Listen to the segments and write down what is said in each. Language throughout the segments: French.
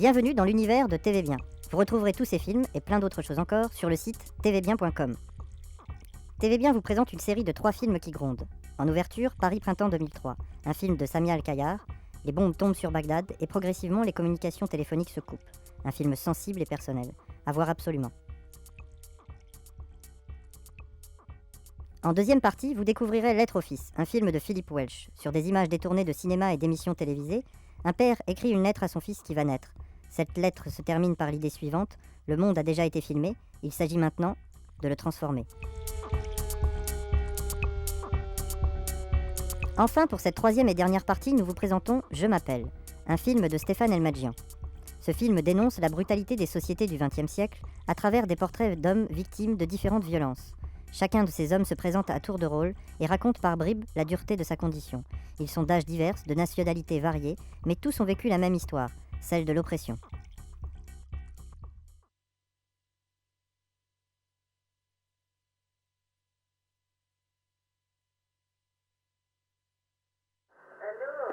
Bienvenue dans l'univers de TV Bien. Vous retrouverez tous ces films et plein d'autres choses encore sur le site tvbien.com. TV Bien vous présente une série de 3 films qui grondent. En ouverture, Paris Printemps 2003, un film de Samia Al-Kayar. Les bombes tombent sur Bagdad et progressivement les communications téléphoniques se coupent. Un film sensible et personnel. À voir absolument. En deuxième partie, vous découvrirez Lettre au fils, un film de Philip Welsh. Sur des images détournées de cinéma et d'émissions télévisées, un père écrit une lettre à son fils qui va naître. Cette lettre se termine par l'idée suivante: le monde a déjà été filmé, il s'agit maintenant de le transformer. Enfin, pour cette troisième et dernière partie, nous vous présentons Je m'appelle, un film de Stéphane Elmadjian. Ce film dénonce la brutalité des sociétés du XXe siècle à travers des portraits d'hommes victimes de différentes violences. Chacun de ces hommes se présente à tour de rôle et raconte par bribes la dureté de sa condition. Ils sont d'âges divers, de nationalités variées, mais tous ont vécu la même histoire, celle de l'oppression.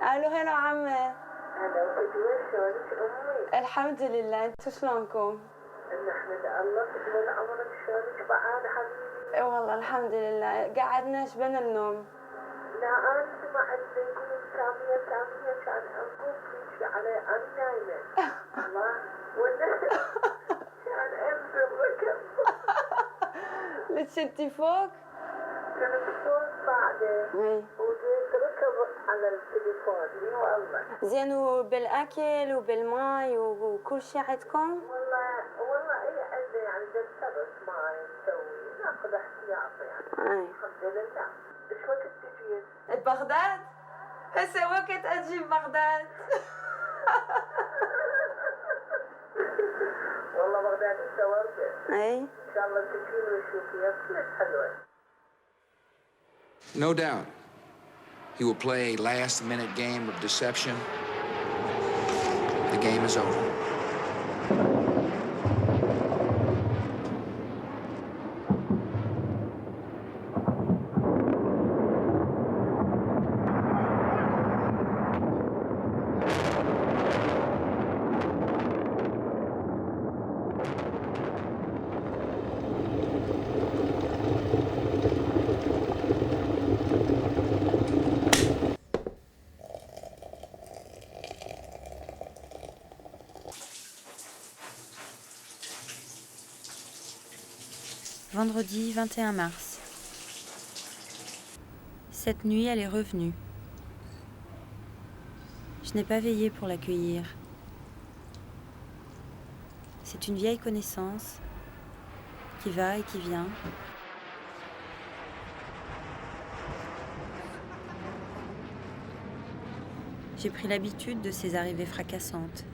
الو هلا عمي. هلا وسهلا، شلونك امي؟ الحمد لله، انتو شلونكم؟ نحمد الله. طول عمرك، شلونك بعد حبيبي؟ اي والله الحمد لله، قعدنا شبنا النوم. لا انا سمعت يقولون ساميه كان اقوم فيك علي انا نايمه. الله ولا كان انزل ركب. ليش انتي فوق؟ كنت فوق بعده اي وجيت ركب على التليفون. اي والله. زين، وبالاكل وبالماي وكل شيء عندكم؟ والله اي عندنا يعني جسرت ماي نسوي ناخذ احتياطي يعني. اي الحمد لله. ايش وقت تجين؟ بغداد؟ هسه وقت اجي بغداد. والله بغداد صورته. اي ان شاء الله تجين وتشوفيها كلش حلوه. No doubt, he will play a last-minute game of deception. The game is over. Vendredi 21 mars. Cette nuit, elle est revenue. Je n'ai pas veillé pour l'accueillir. C'est une vieille connaissance qui va et qui vient. J'ai pris l'habitude de ces arrivées fracassantes.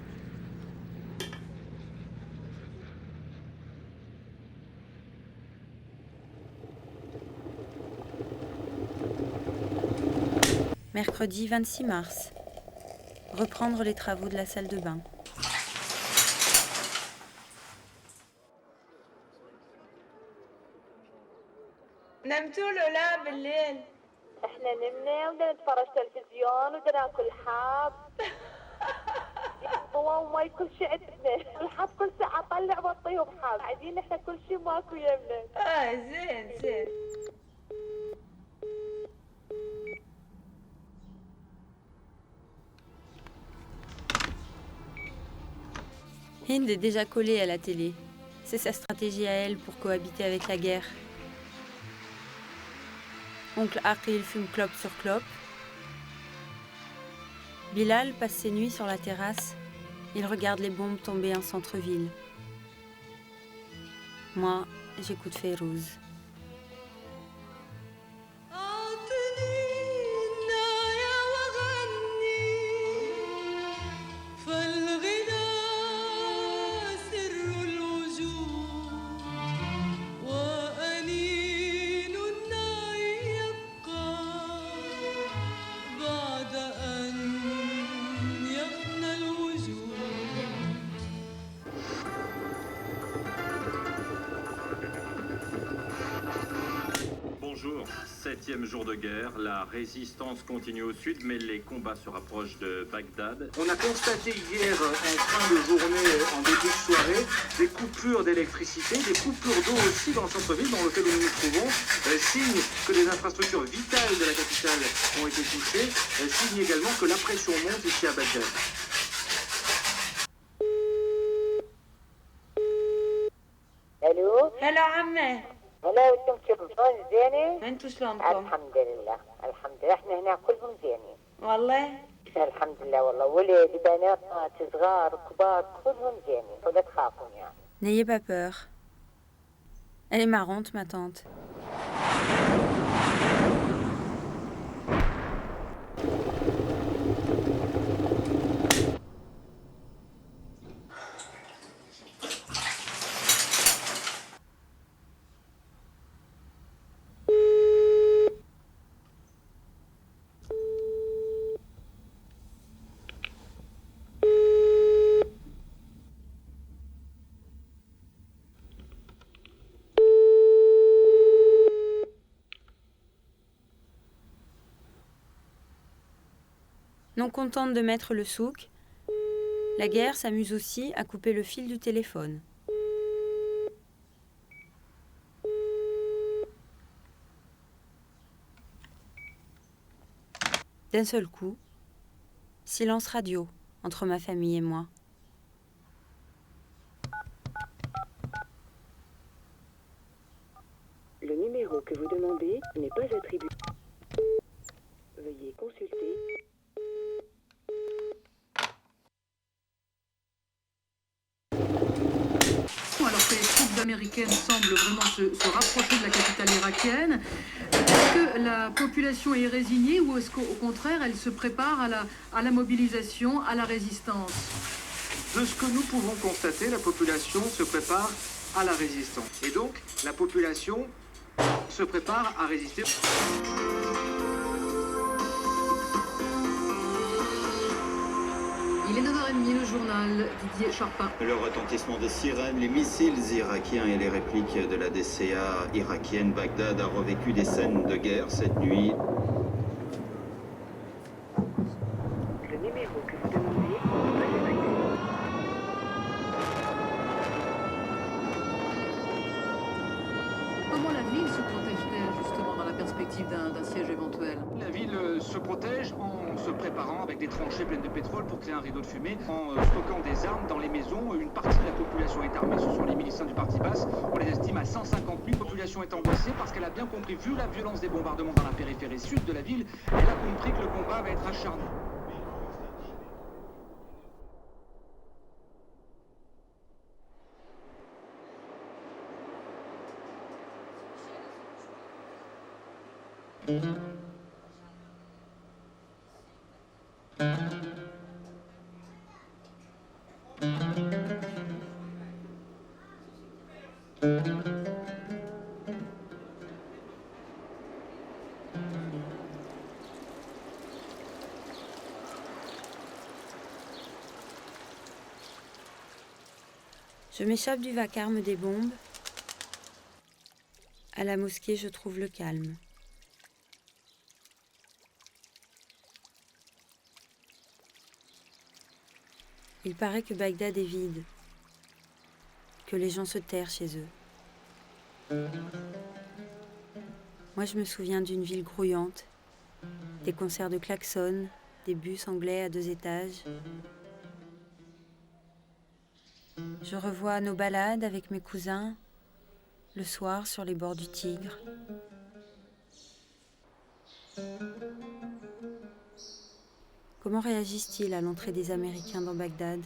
Mercredi 26 mars. Reprendre les travaux de la salle de bain. نمتوا ولا لا بالليل؟ احنا نمنا وبدنا نتفرج تلفزيون وبدنا ناكل حاب. وما كل شيء عندنا. الحاب كل ساعه طلع وطيهم حاب. عايزين احنا كل شيء ماكو يمنا. زين زين. Hind est déjà collée à la télé. C'est sa stratégie à elle pour cohabiter avec la guerre. Oncle Aqil fume clope sur clope. Bilal passe ses nuits sur la terrasse. Il regarde les bombes tomber en centre-ville. Moi, j'écoute Fayrouz. 7e jour de guerre. La résistance continue au sud, mais les combats se rapprochent de Bagdad. On a constaté hier, en fin de journée, en début de soirée, des coupures d'électricité, des coupures d'eau aussi dans le centre-ville dans lequel nous nous trouvons. Signe que les infrastructures vitales de la capitale ont été touchées. Signe également que la pression monte ici à Bagdad. الو هلا عمي هلا وانتم كيفكم شلون زينين؟ انتو شلونكم؟ الحمد لله الحمد لله احنا هنا كلهم زينين والله الحمد لله والله ولد بناتنا صغار كبار كلهم زينين ولا تخافون يعني. N'ayez pas peur. Elle est marrante, ma tante. Non contente de mettre le souk, la guerre s'amuse aussi à couper le fil du téléphone. D'un seul coup, silence radio entre ma famille et moi. Le numéro que vous demandez n'est pas attribué. Veuillez consulter. Alors que les troupes américaines semblent vraiment se rapprocher de la capitale irakienne, est-ce que la population est résignée ou est-ce qu'au contraire elle se prépare à la mobilisation, à la résistance? De ce que nous pouvons constater, la population se prépare à la résistance. Et donc, la population se prépare à résister. Il est 9h30, le journal Didier Charpin. Le retentissement des sirènes, les missiles irakiens et les répliques de la DCA irakienne, Bagdad a revécu des scènes de guerre cette nuit. Le numéro que vous demandez n'est pas attribué. Comment la ville se protège-t-elle justement dans la perspective d'un siège éventuel? La ville se protège en se préparant avec des tranchées pleines de pétrole pour créer un rideau de fumée, en stockant des armes dans les maisons. Une partie de la population est armée, ce sont les miliciens du parti basse. On les estime à 150 000. La population est angoissée parce qu'elle a bien compris, vu la violence des bombardements dans la périphérie sud de la ville, elle a compris que le combat va être acharné. Je m'échappe du vacarme des bombes. À la mosquée, je trouve le calme. Il paraît que Bagdad est vide, que les gens se terrent chez eux. Moi, je me souviens d'une ville grouillante, des concerts de klaxons, des bus anglais à 2 étages. Je revois nos balades avec mes cousins, le soir sur les bords du Tigre. Comment réagissent-ils à l'entrée des Américains dans Bagdad ?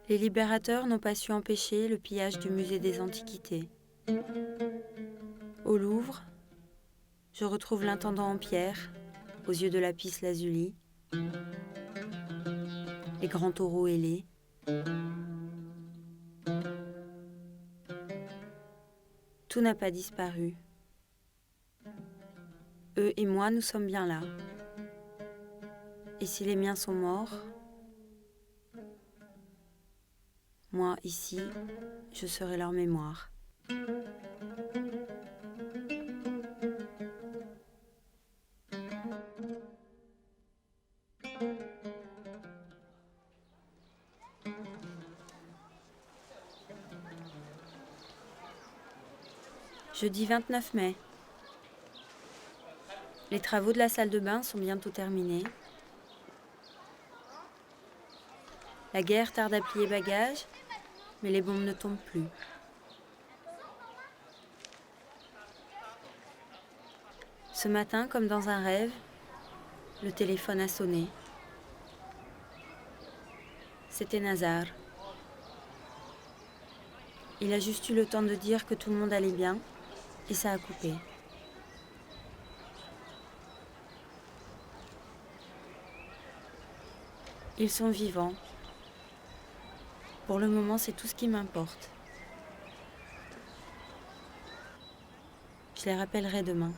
Les libérateurs n'ont pas su empêcher le pillage du musée des Antiquités. Au Louvre, je retrouve l'intendant en pierre, aux yeux de lapis lazuli, les grands taureaux ailés. Tout n'a pas disparu. Eux et moi, nous sommes bien là. Et si les miens sont morts, moi, ici, je serai leur mémoire. Jeudi 29 mai. Les travaux de la salle de bain sont bientôt terminés. La guerre tarde à plier bagages, mais les bombes ne tombent plus. Ce matin, comme dans un rêve, le téléphone a sonné. C'était Nazar. Il a juste eu le temps de dire que tout le monde allait bien, et ça a coupé. Ils sont vivants. Pour le moment, c'est tout ce qui m'importe. Je les rappellerai demain.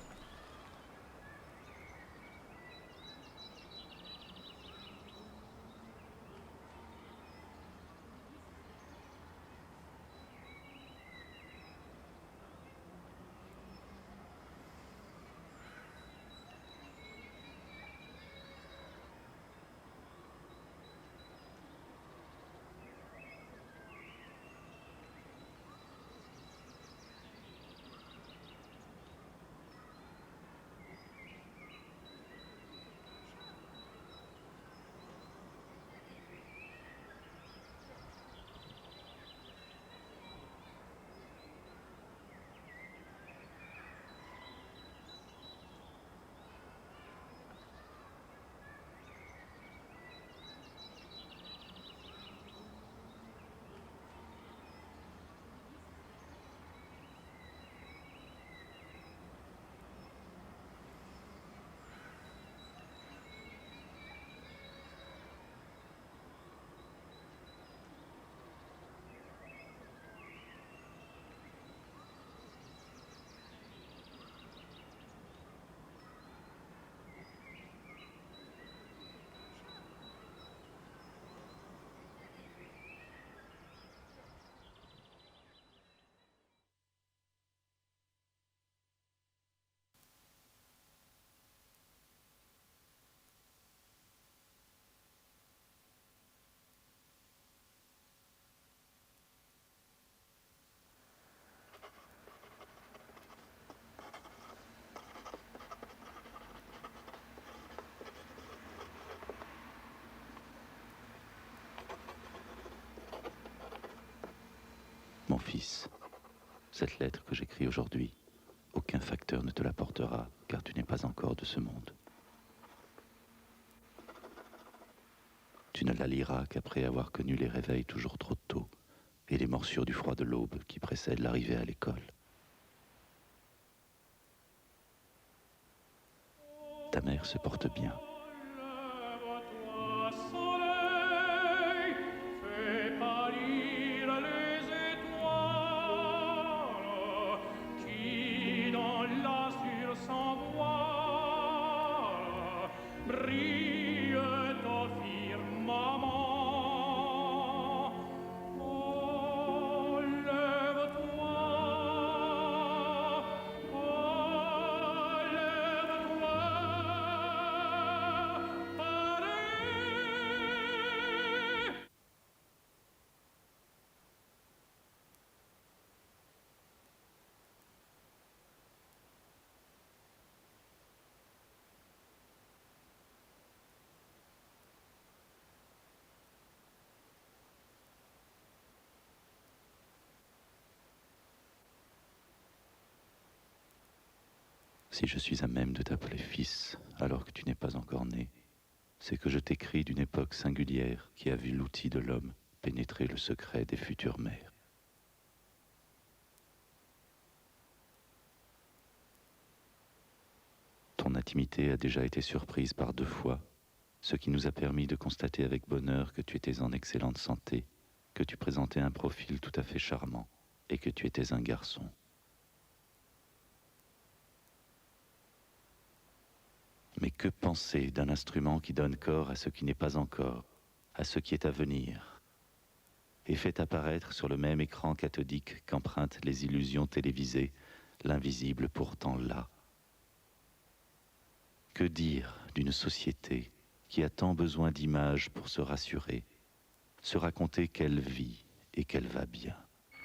Mon fils, cette lettre que j'écris aujourd'hui, aucun facteur ne te la portera, car tu n'es pas encore de ce monde. Tu ne la liras qu'après avoir connu les réveils toujours trop tôt et les morsures du froid de l'aube qui précèdent l'arrivée à l'école. Ta mère se porte bien. Si je suis à même de t'appeler fils alors que tu n'es pas encore né, c'est que je t'écris d'une époque singulière qui a vu l'outil de l'homme pénétrer le secret des futures mères. Ton intimité a déjà été surprise par 2 fois, Ce qui nous a permis de constater avec bonheur que tu étais en excellente santé, que tu présentais un profil tout à fait charmant et que tu étais un garçon. Mais que penser d'un instrument qui donne corps à ce qui n'est pas encore, à ce qui est à venir, et fait apparaître sur le même écran cathodique qu'empruntent les illusions télévisées, l'invisible pourtant là. Que dire d'une société qui a tant besoin d'images pour se rassurer, se raconter qu'elle vit et qu'elle va bien?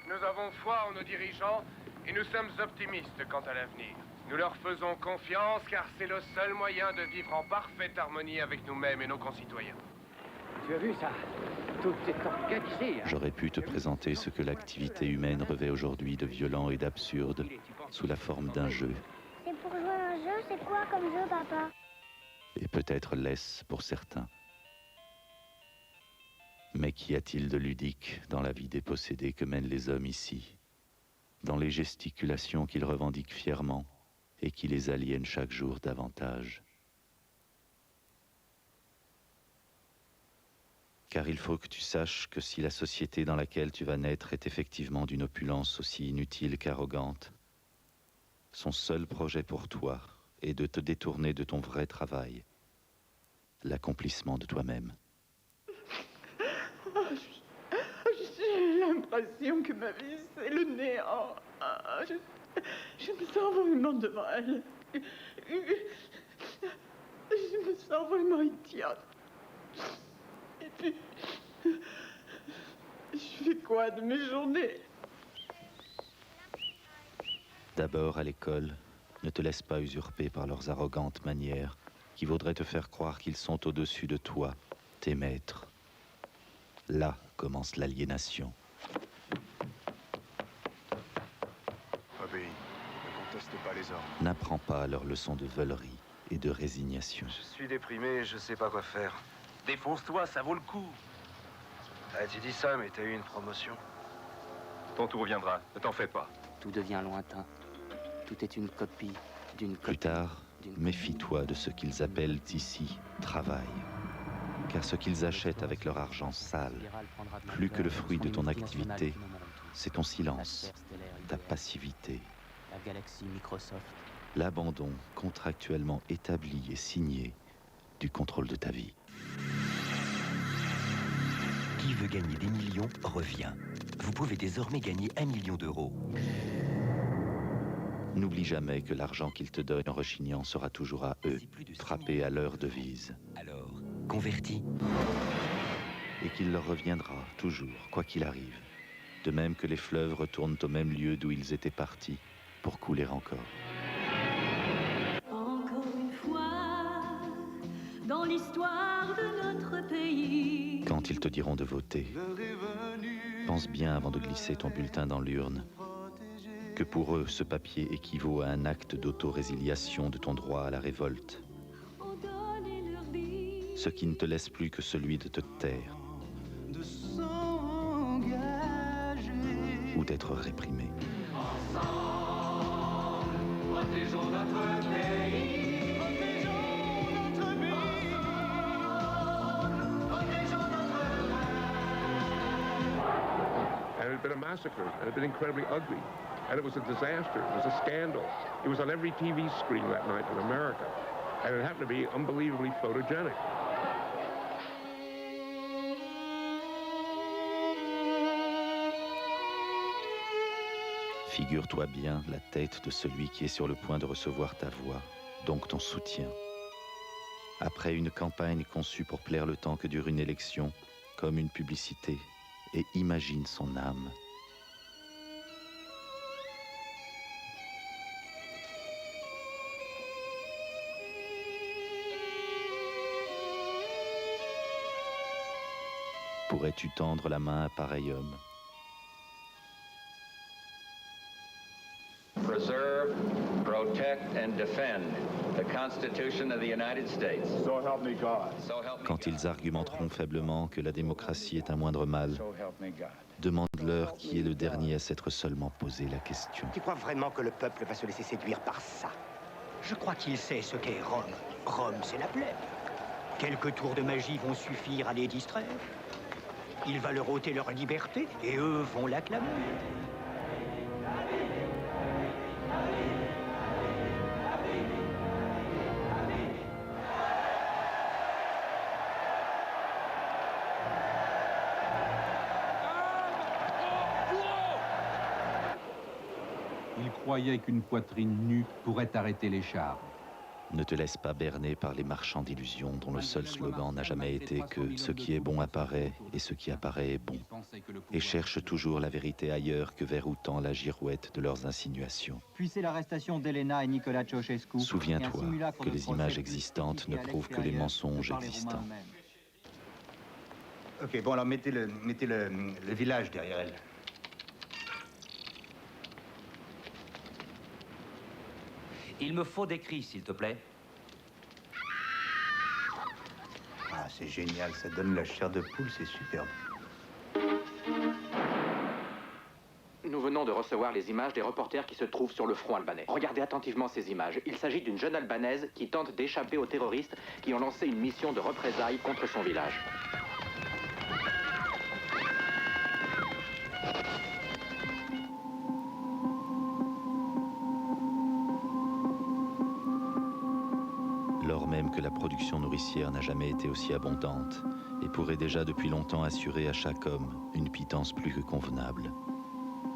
Nous avons foi en nos dirigeants et nous sommes optimistes quant à l'avenir. Nous leur faisons confiance car c'est le seul moyen de vivre en parfaite harmonie avec nous-mêmes et nos concitoyens. Tu as vu ça? Tout est organisé. J'aurais pu te présenter ce que l'activité humaine revêt aujourd'hui de violent et d'absurde sous la forme d'un jeu. Et pour jouer à un jeu, c'est quoi comme jeu, papa? Et peut-être l'est-ce pour certains. Mais qu'y a-t-il de ludique dans la vie dépossédée que mènent les hommes ici, dans les gesticulations qu'ils revendiquent fièrement et qui les aliènent chaque jour davantage? Car il faut que tu saches que si la société dans laquelle tu vas naître est effectivement d'une opulence aussi inutile qu'arrogante, son seul projet pour toi est de te détourner de ton vrai travail, l'accomplissement de toi-même. J'ai l'impression que ma vie, c'est le néant. Je me sens vraiment devant elle. Je me sens vraiment idiote. Et puis, je fais quoi de mes journées? D'abord à l'école, ne te laisse pas usurper par leurs arrogantes manières qui voudraient te faire croire qu'ils sont au-dessus de toi, tes maîtres. Là commence l'aliénation. Obéis, ne conteste pas les ordres. N'apprends pas leurs leçons de veulerie et de résignation. Je suis déprimé, je sais pas quoi faire. Défonce-toi, ça vaut le coup. Ah, tu dis ça, mais t'as eu une promotion. Ton tour viendra, ne t'en fais pas. Tout devient lointain. Tout est une copie d'une copie. Plus tard, méfie-toi de ce qu'ils appellent ici travail. Car ce qu'ils achètent avec leur argent sale, plus que le fruit de ton activité, c'est ton silence, ta passivité, la galaxie Microsoft, l'abandon contractuellement établi et signé du contrôle de ta vie. Qui veut gagner des millions revient. Vous pouvez désormais gagner 1 million d'euros. N'oublie jamais que l'argent qu'ils te donnent en rechignant sera toujours à eux, frappé à leur devise. Alors, convertis. Et qu'il leur reviendra toujours, quoi qu'il arrive. De même que les fleuves retournent au même lieu d'où ils étaient partis, pour couler encore. Encore une fois, dans l'histoire de notre pays. Quand ils te diront de voter, pense bien avant de glisser ton bulletin dans l'urne que pour eux, ce papier équivaut à un acte d'autorésiliation de ton droit à la révolte. Ce qui ne te laisse plus que celui de te taire ou d'être réprimé. Ensemble, protégeons notre pays. Protégeons notre pays. Protégeons notre And it had been a massacre, and it had been incredibly ugly. And it was a disaster, it was a scandal. It was on every TV screen that night in America. And it happened to be unbelievably photogenic. Figure-toi bien la tête de celui qui est sur le point de recevoir ta voix, donc ton soutien. Après une campagne conçue pour plaire le temps que dure une élection, comme une publicité, et imagine son âme. Pourrais-tu tendre la main à pareil homme? Preserve, protect and defend the Constitution of the United States. So help me God. Quand ils argumenteront faiblement que la démocratie est un moindre mal, So help me God. demande-leur qui est le dernier à s'être seulement posé la question. Tu crois vraiment que le peuple va se laisser séduire par ça? Je crois qu'il sait ce qu'est Rome. Rome, c'est la plèbe. Quelques tours de magie vont suffire à les distraire. Il va leur ôter leur liberté et eux vont l'acclamer. Il croyait qu'une poitrine nue pourrait arrêter les chars. Ne te laisse pas berner par les marchands d'illusions dont le seul slogan n'a jamais été que ce qui est bon apparaît et ce qui apparaît est bon. Et cherche toujours la vérité ailleurs que vers où tend la girouette de leurs insinuations. Puis c'est l'arrestation d'Elena et Nicolas Ceausescu. Souviens-toi que les images existantes ne prouvent que les mensonges existants. Ok, bon alors mettez le village derrière elle. Il me faut des cris, s'il te plaît. Ah, c'est génial, ça donne la chair de poule, c'est superbe. Nous venons de recevoir les images des reporters qui se trouvent sur le front albanais. Regardez attentivement ces images. Il s'agit d'une jeune Albanaise qui tente d'échapper aux terroristes qui ont lancé une mission de représailles contre son village. Lors même que la production nourricière n'a jamais été aussi abondante et pourrait déjà depuis longtemps assurer à chaque homme une pitance plus que convenable.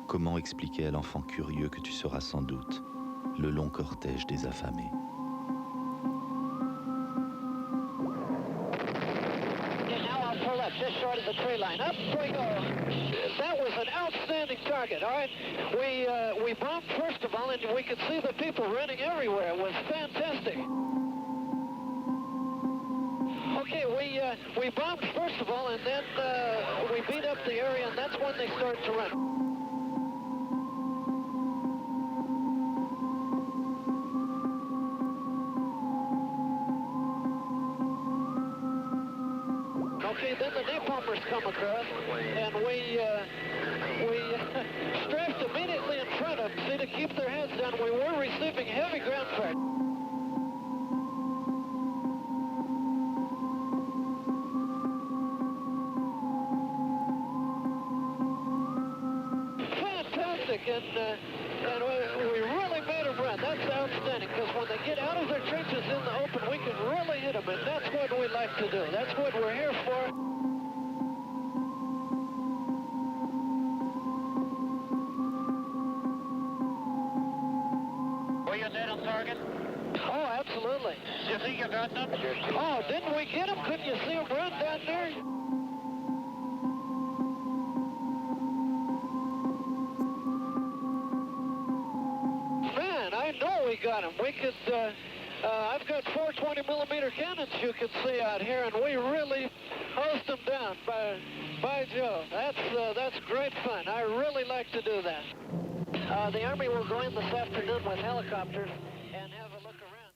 Comment expliquer à l'enfant curieux que tu seras sans doute le long cortège des affamés? Just short of the tree line. Up we go. That was an outstanding target. All right, we bombed first of all, and we could see the people running everywhere. It was fantastic. Okay, we bombed first of all, and then we beat up the area, and that's when they started to run. Okay, then the napalmers come across, and we strafed immediately in front of them, see, to keep their heads down. We were receiving heavy ground fire. Fantastic, and we really made them run. That's outstanding, because when they get out of their trenches in the open, we can really hit them, and that's what we like to do. That's what we're here for. Were you dead on target? Oh, absolutely. Do you think you got them? Oh, didn't we get them? Couldn't you see them run down there? Man, I know we got them. We could, I've got 420 millimeter cannons you can see out here, and we really hosed them down. By Joe, that's great fun. I really like to do that. The Army will go in this afternoon with helicopters and have a look around.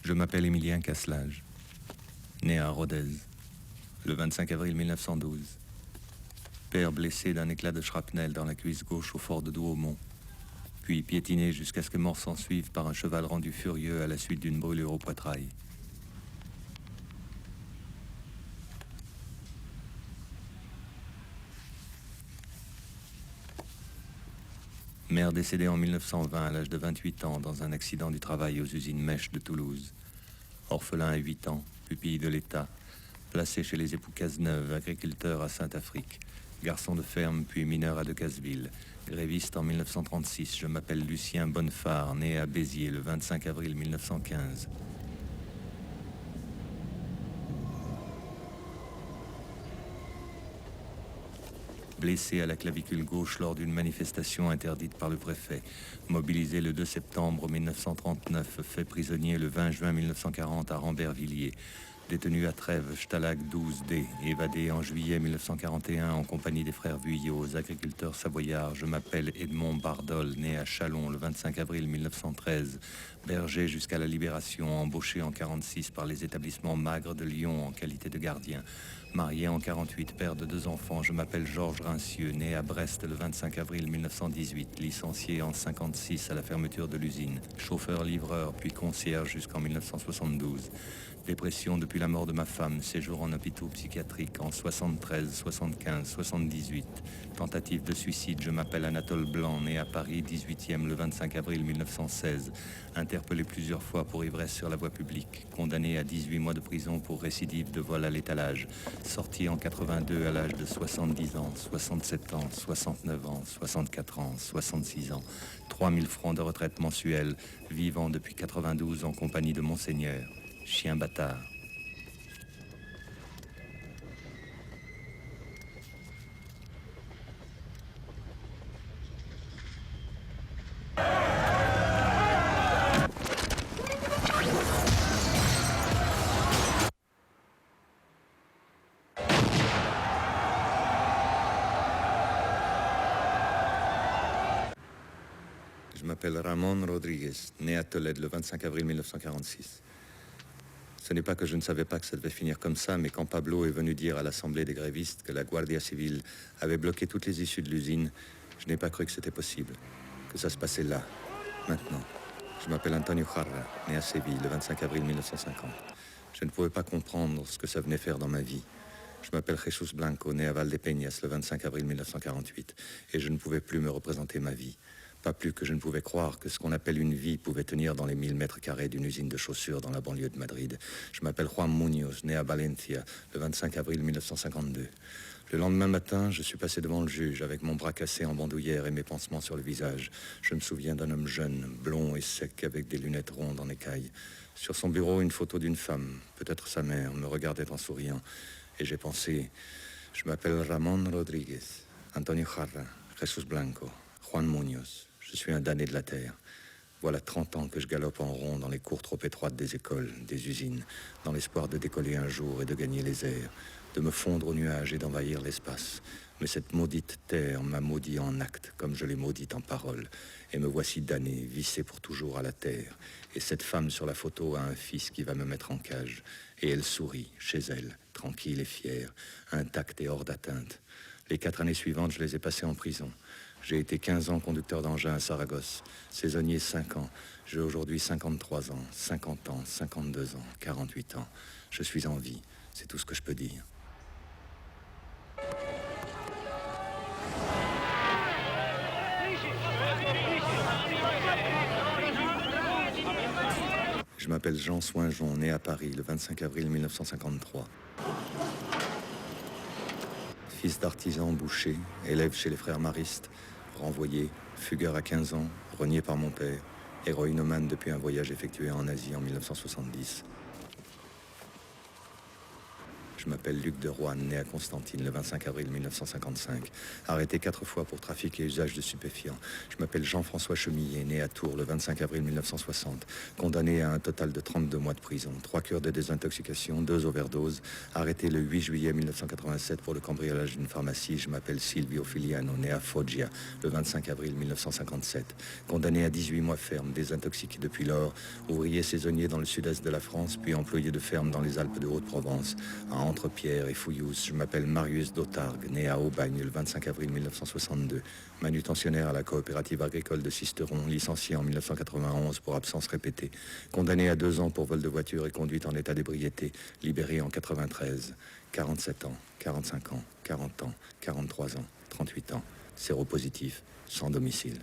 Je m'appelle Émilien Casselage, né à Rodez, le 25 avril 1912. Père blessé d'un éclat de shrapnel dans la cuisse gauche au fort de Douaumont, puis piétiné jusqu'à ce que mort s'en suive par un cheval rendu furieux à la suite d'une brûlure au poitrail. Mère décédée en 1920 à l'âge de 28 ans dans un accident du travail aux usines Mèche de Toulouse. Orphelin à 8 ans, pupille de l'État, placé chez les époux Cazeneuve, agriculteur à Saint-Afrique, garçon de ferme puis mineur à Decazeville. Gréviste en 1936, je m'appelle Lucien Bonnefard, né à Béziers le 25 avril 1915. Blessé à la clavicule gauche lors d'une manifestation interdite par le préfet, mobilisé le 2 septembre 1939, fait prisonnier le 20 juin 1940 à Rambervillers, détenu à Trèves, Stalag 12D, évadé en juillet 1941 en compagnie des frères Vuillot, agriculteurs savoyards. Je m'appelle Edmond Bardol, né à Châlons le 25 avril 1913, berger jusqu'à la Libération, embauché en 1946 par les établissements Magre de Lyon en qualité de gardien. Marié en 1948, père de 2 enfants, je m'appelle Georges Rincieux, né à Brest le 25 avril 1918, licencié en 1956 à la fermeture de l'usine, chauffeur-livreur puis concierge jusqu'en 1972. Dépression depuis la mort de ma femme, séjour en hôpital psychiatrique en 73, 75, 78. Tentative de suicide, je m'appelle Anatole Blanc, né à Paris, 18e le 25 avril 1916. Interpellé plusieurs fois pour ivresse sur la voie publique. Condamné à 18 mois de prison pour récidive de vol à l'étalage. Sorti en 82 à l'âge de 70 ans, 67 ans, 69 ans, 64 ans, 66 ans. 3000 francs de retraite mensuelle. Vivant depuis 92 en compagnie de Monseigneur. Chien bâtard. Je m'appelle Ramon Rodriguez, né à Tolède le 25 avril 1946. Ce n'est pas que je ne savais pas que ça devait finir comme ça, mais quand Pablo est venu dire à l'Assemblée des grévistes que la Guardia Civile avait bloqué toutes les issues de l'usine, je n'ai pas cru que c'était possible, que ça se passait là, maintenant. Je m'appelle Antonio Jarra, né à Séville le 25 avril 1950. Je ne pouvais pas comprendre ce que ça venait faire dans ma vie. Je m'appelle Jesus Blanco, né à Valdepeñas le 25 avril 1948, et je ne pouvais plus me représenter ma vie. Pas plus que je ne pouvais croire que ce qu'on appelle une vie pouvait tenir dans les 1000 mètres carrés d'une usine de chaussures dans la banlieue de Madrid. Je m'appelle Juan Muñoz, né à Valencia, le 25 avril 1952. Le lendemain matin, je suis passé devant le juge avec mon bras cassé en bandoulière et mes pansements sur le visage. Je me souviens d'un homme jeune, blond et sec, avec des lunettes rondes en écaille. Sur son bureau, une photo d'une femme, peut-être sa mère, me regardait en souriant. Et j'ai pensé, je m'appelle Ramon Rodriguez, Antonio Jarra, Jesus Blanco, Juan Muñoz. Je suis un damné de la terre. Voilà 30 ans que je galope en rond dans les cours trop étroites des écoles, des usines, dans l'espoir de décoller un jour et de gagner les airs, de me fondre aux nuages et d'envahir l'espace. Mais cette maudite terre m'a maudit en acte, comme je l'ai maudite en parole. Et me voici damné, vissé pour toujours à la terre. Et cette femme sur la photo a un fils qui va me mettre en cage. Et elle sourit, chez elle, tranquille et fière, intacte et hors d'atteinte. Les 4 années suivantes, je les ai passées en prison. J'ai été 15 ans conducteur d'engin à Saragosse, saisonnier 5 ans. J'ai aujourd'hui 53 ans, 50 ans, 52 ans, 48 ans. Je suis en vie, c'est tout ce que je peux dire. Je m'appelle Jean Soinjon, né à Paris le 25 avril 1953. Fils d'artisan boucher, élève chez les frères maristes, renvoyé, fugueur à 15 ans, renié par mon père, héroïnomane depuis un voyage effectué en Asie en 1970. Je m'appelle Luc de Roanne, né à Constantine le 25 avril 1955. Arrêté 4 fois pour trafic et usage de stupéfiants. Je m'appelle Jean-François Chemillet, né à Tours le 25 avril 1960. Condamné à un total de 32 mois de prison. 3 cures de désintoxication, 2 overdoses. Arrêté le 8 juillet 1987 pour le cambriolage d'une pharmacie. Je m'appelle Silvio Filiano, né à Foggia le 25 avril 1957. Condamné à 18 mois ferme, désintoxiqué depuis lors. Ouvrier saisonnier dans le sud-est de la France, puis employé de ferme dans les Alpes de Haute-Provence. À Entrepierre et Fouillouse, je m'appelle Marius Dautargue, né à Aubagne le 25 avril 1962. Manutentionnaire à la coopérative agricole de Sisteron, licencié en 1991 pour absence répétée. Condamné à 2 ans pour vol de voiture et conduite en état d'ébriété. Libéré en 93. 47 ans, 45 ans, 40 ans, 43 ans, 38 ans. Séropositif, sans domicile.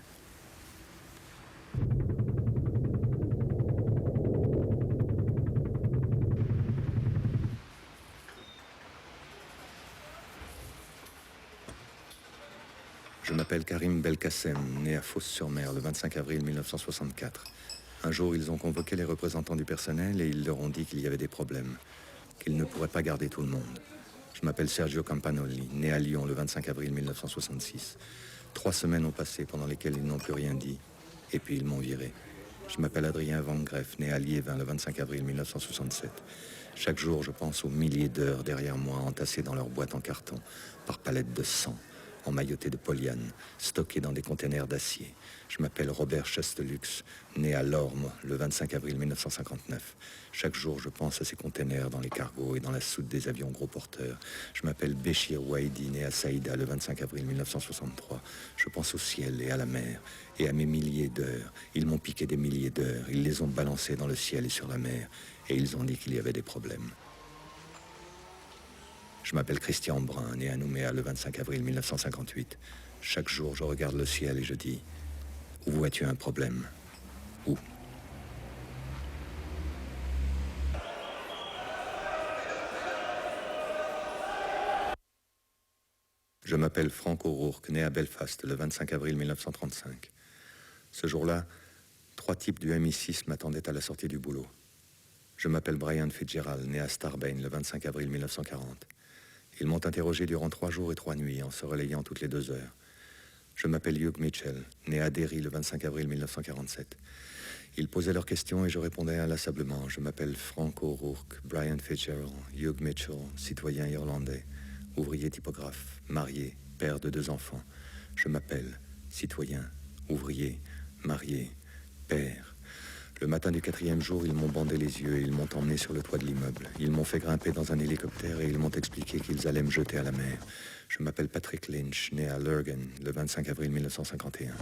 Je m'appelle Karim Belkacem, né à Fos-sur-Mer le 25 avril 1964. Un jour, ils ont convoqué les représentants du personnel et ils leur ont dit qu'il y avait des problèmes, qu'ils ne pourraient pas garder tout le monde. Je m'appelle Sergio Campanoli, né à Lyon le 25 avril 1966. 3 semaines ont passé pendant lesquelles ils n'ont plus rien dit, et puis ils m'ont viré. Je m'appelle Adrien Van Greff, né à Liévin le 25 avril 1967. Chaque jour, je pense aux milliers d'heures derrière moi, entassées dans leurs boîtes en carton, par palettes de sang, emmailloté de polyane, stocké dans des containers d'acier. Je m'appelle Robert Chastelux, né à Lorme le 25 avril 1959. Chaque jour, je pense à ces containers dans les cargos et dans la soute des avions gros porteurs. Je m'appelle Béchir Ouaidi, né à Saïda le 25 avril 1963. Je pense au ciel et à la mer et à mes milliers d'heures. Ils m'ont piqué des milliers d'heures. Ils les ont balancées dans le ciel et sur la mer. Et ils ont dit qu'il y avait des problèmes. Je m'appelle Christian Brun, né à Nouméa le 25 avril 1958. Chaque jour, je regarde le ciel et je dis « Où vois-tu un problème ? Où ?» Je m'appelle Frank O'Rourke, né à Belfast le 25 avril 1935. Ce jour-là, 3 types du MI6 m'attendaient à la sortie du boulot. Je m'appelle Brian Fitzgerald, né à Starbane le 25 avril 1940. Ils m'ont interrogé durant 3 jours et 3 nuits, en se relayant toutes les 2 heures. Je m'appelle Hugh Mitchell, né à Derry le 25 avril 1947. Ils posaient leurs questions et je répondais inlassablement. Je m'appelle Frank O'Rourke, Brian Fitzgerald, Hugh Mitchell, citoyen irlandais, ouvrier typographe, marié, père de 2 enfants. Je m'appelle citoyen, ouvrier, marié, père. Le matin du 4e jour, ils m'ont bandé les yeux et ils m'ont emmené sur le toit de l'immeuble. Ils m'ont fait grimper dans un hélicoptère et ils m'ont expliqué qu'ils allaient me jeter à la mer. Je m'appelle Patrick Lynch, né à Lurgan, le 25 avril 1951.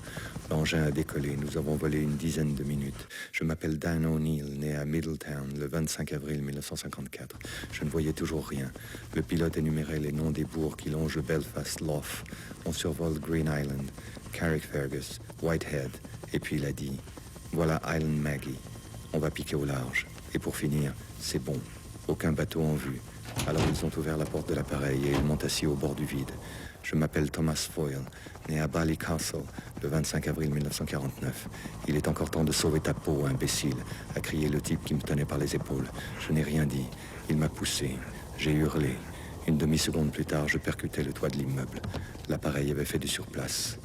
L'engin a décollé, nous avons volé une dizaine de minutes. Je m'appelle Dan O'Neill, né à Middletown, le 25 avril 1954. Je ne voyais toujours rien. Le pilote énumérait les noms des bourgs qui longent Belfast Lough. On survole Green Island, Carrickfergus, Whitehead, et puis il a dit... Voilà Island Maggie. On va piquer au large. Et pour finir, c'est bon. Aucun bateau en vue. Alors ils ont ouvert la porte de l'appareil et ils m'ont assis au bord du vide. Je m'appelle Thomas Foyle, né à Ballycastle, le 25 avril 1949. Il est encore temps de sauver ta peau, imbécile, a crié le type qui me tenait par les épaules. Je n'ai rien dit. Il m'a poussé. J'ai hurlé. Une demi-seconde plus tard, je percutais le toit de l'immeuble. L'appareil avait fait du surplace.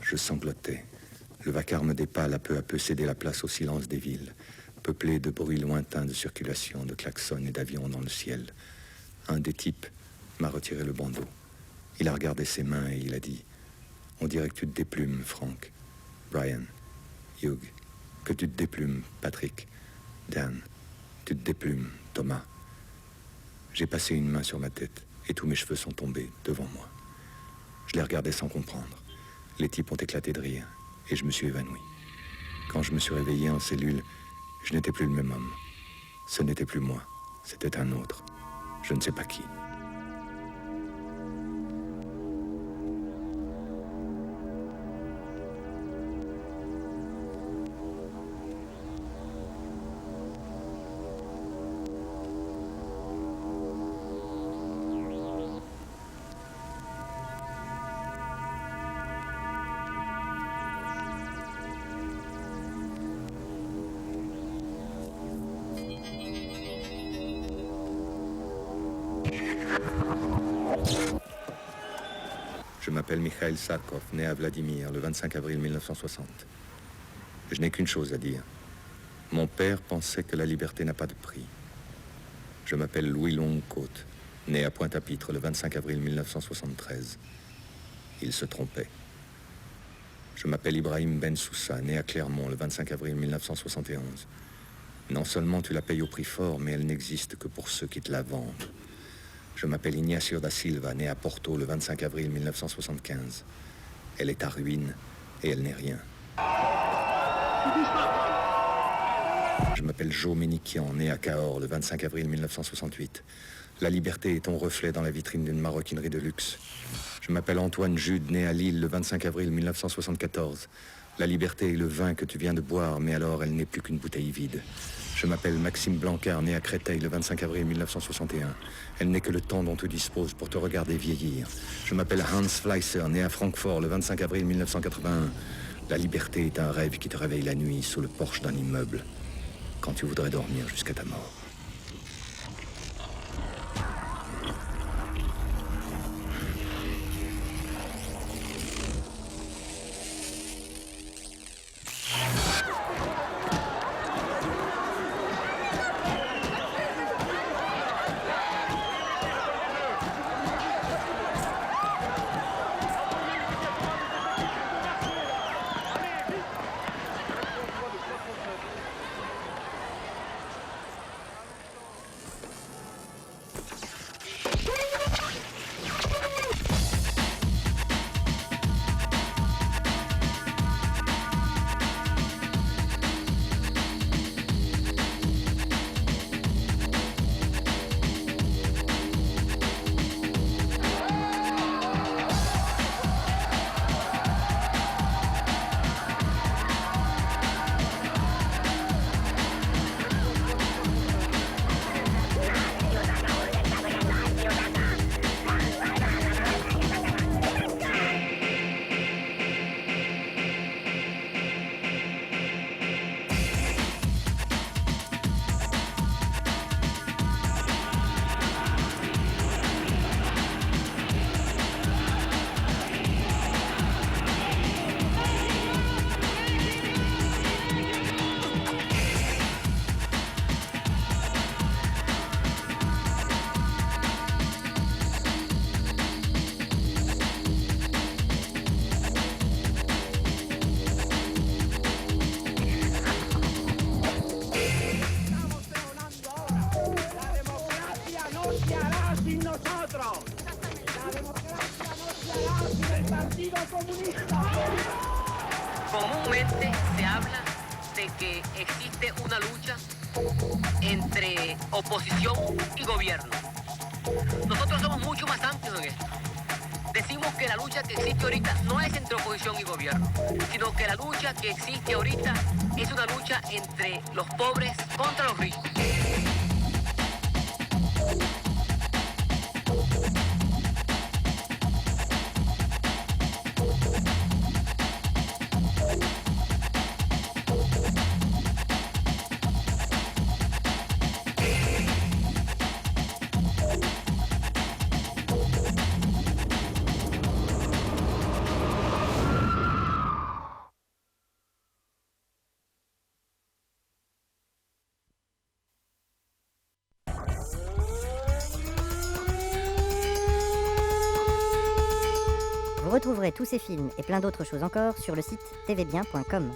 Je sanglotais. Le vacarme des pales a peu à peu cédé la place au silence des villes, peuplé de bruits lointains de circulation, de klaxons et d'avions dans le ciel. Un des types m'a retiré le bandeau. Il a regardé ses mains et il a dit « On dirait que tu te déplumes, Frank. Brian, Hugh, que tu te déplumes, Patrick. Dan, tu te déplumes, Thomas. » J'ai passé une main sur ma tête et tous mes cheveux sont tombés devant moi. Je les regardais sans comprendre. Les types ont éclaté de rire. Et je me suis évanoui. Quand je me suis réveillé en cellule, je n'étais plus le même homme. Ce n'était plus moi, c'était un autre. Je ne sais pas qui. m'appelle Mikhail Sarkov, né à Vladimir le 25 avril 1960. Je n'ai qu'une chose à dire. Mon père pensait que la liberté n'a pas de prix. Je m'appelle Louis Longue-Côte, né à Pointe-à-Pitre le 25 avril 1973. Il se trompait. Je m'appelle Ibrahim Ben Soussa, né à Clermont le 25 avril 1971. Non seulement tu la payes au prix fort, mais elle n'existe que pour ceux qui te la vendent. Je m'appelle Ignacio da Silva, né à Porto le 25 avril 1975. Elle est à ruine et elle n'est rien. Je m'appelle Joe Ménikian, né à Cahors le 25 avril 1968. La liberté est ton reflet dans la vitrine d'une maroquinerie de luxe. Je m'appelle Antoine Jude, né à Lille le 25 avril 1974. La liberté est le vin que tu viens de boire, mais alors elle n'est plus qu'une bouteille vide. Je m'appelle Maxime Blancard, né à Créteil le 25 avril 1961. Elle n'est que le temps dont tu disposes pour te regarder vieillir. Je m'appelle Hans Fleisser, né à Francfort le 25 avril 1981. La liberté est un rêve qui te réveille la nuit sous le porche d'un immeuble, quand tu voudrais dormir jusqu'à ta mort. Comúnmente se habla de que existe una lucha entre oposición y gobierno. Nosotros somos mucho más amplios en esto. Decimos que la lucha que existe ahorita no es entre oposición y gobierno, sino que la lucha que existe ahorita es una lucha entre los pobres contra los ricos. Vous retrouverez tous ces films et plein d'autres choses encore sur le site tvbien.com.